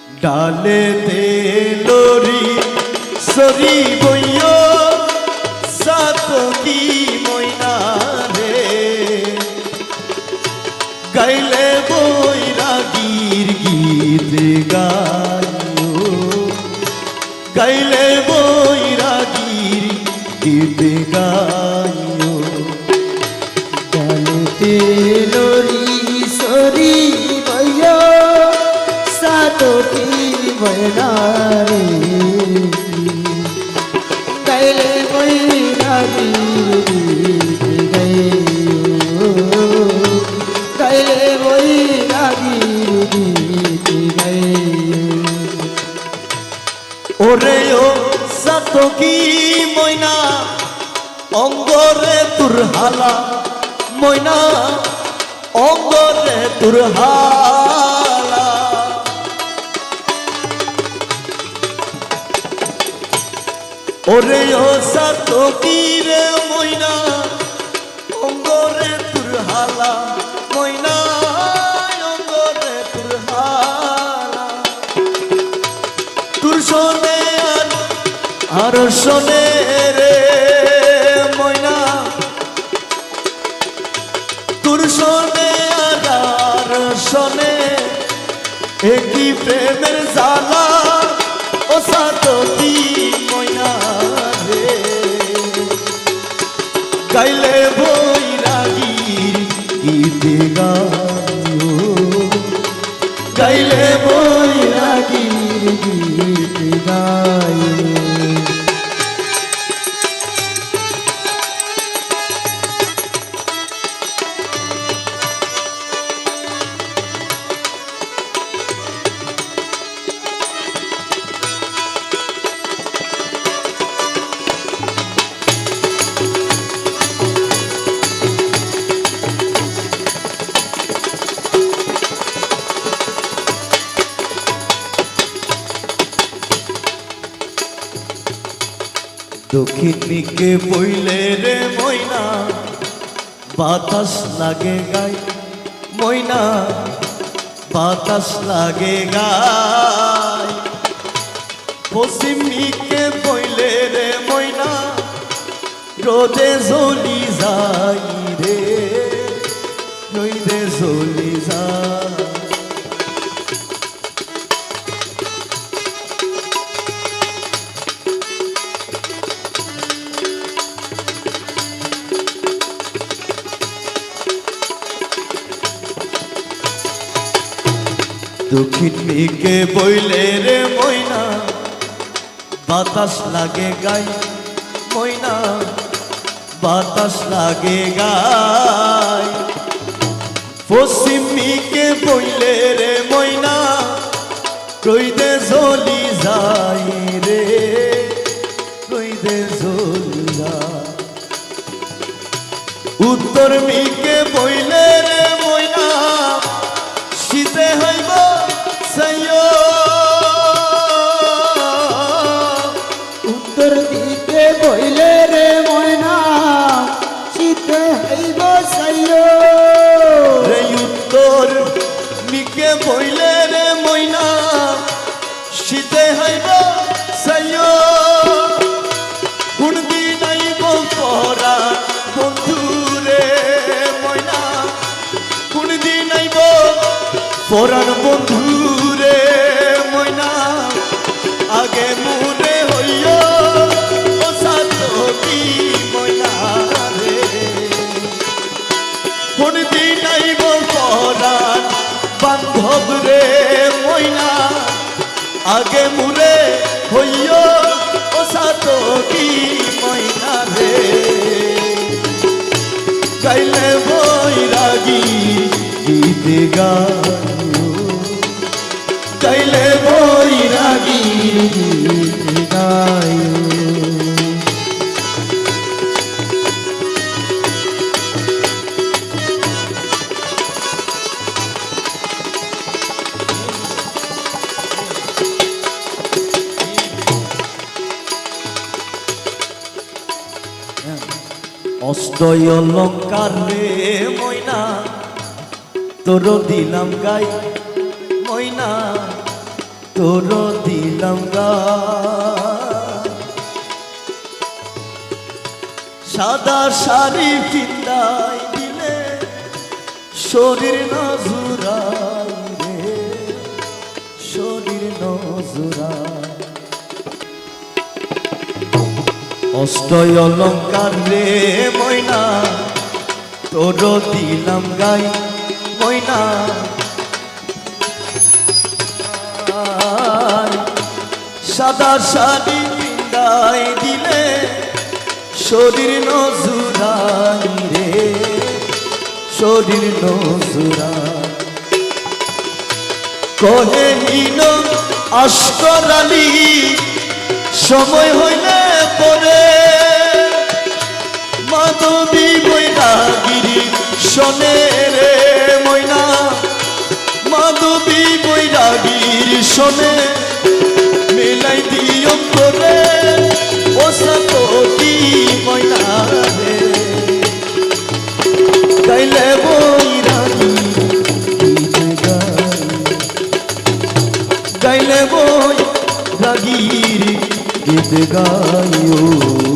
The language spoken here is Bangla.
ডালে তেলরি সরি বইয় সাতকি ময়না রে গাইলে বৈরাগীর গীত গাইও গাইলে বৈরাগীর গীত গাইও ডালে তেলরি সরি বইয় সাতকি ময়না রে গাইলে বৈরাগীর গীত গাইও গাইলে বৈরাগীর গীত গাইও ওরে ও সাতকি ময়না অঙ্গরে তোর হালা ময়না অঙ্গরে তোর হালা ওরে ও সাতকি রে ময়না অঙ্গরে তোর হালা ময়না অঙ্গরে তোর হালা তোর শোনে আর শোনে রে ময়না তোর শোনে আর শোনে একই প্রেমের জ্বালা ও সাতকি ময়না রে গাইলে বৈরাগীর গীত গাইও গাইলে বৈরাগীর গীত গাইও দক্ষিণ দিকে বইলে রে ময়না বাতাস লাগে গাই ময়না বাতাস লাগে গাই পশ্চিম দিকে বইলে রে ময়না রোদে জ্বলি যাই রে রোদে জ্বলি যায় দক্ষিণ দিকে বইলে রে ময়না বাতাস লাগে গাই ময়না বাতাস লাগে গাই পশ্চিম দিকে বইলে রে ময়না রইদে জ্বলি যাই রে রইদে জ্বলি যায় উত্তর দিকে বইলে রে ময়না শীতে হইব উত্তর দিকে বইলে রে ময়না শীতে হইব সাইয়ো রে উত্তর দিকে বইলে রে ময়না শীতে হইব সাইয়ো কোন দিন আইব পরা বন্ধু রে ময়না কোন দিন আইব পরার বন্ধু রে ময়না আগে মুরে হইও ও সাতকি ময়না রে কোন দিন আইব পরার বান্ধব রে ময়না আগে মুরে হইও ও সাতকি ময়না রে গাইলে বৈরাগী গীত গাইও গাইলে বৈরাগীর গীত গাইও অষ্টয় অলঙ্কার রে ময়না তোর দিলাম গাই ময়না তোর দিলাম সাদা শাড়ি পিন্দাই দিলে শরীর নজুরাই রে শরীর নজুরাই অষ্টয় অলঙ্কার রে ময়না তোর দিলাম গাই ময়না সাদা শাড়ি পিন্দাই দিলে শরীর নজুরাই রে শরীর নজুরাই কহেহীন আস্করালি সময় হইলে পরে মাধবী বৈরাগিরি শোনে রে ময়না মাধবী বৈরাগির শোনে মেলাই দিও করে ও সাতী ময়না রে গাইলে বৈরাগী গীত গাই গাইলে বৈরাগীর গীত গাইও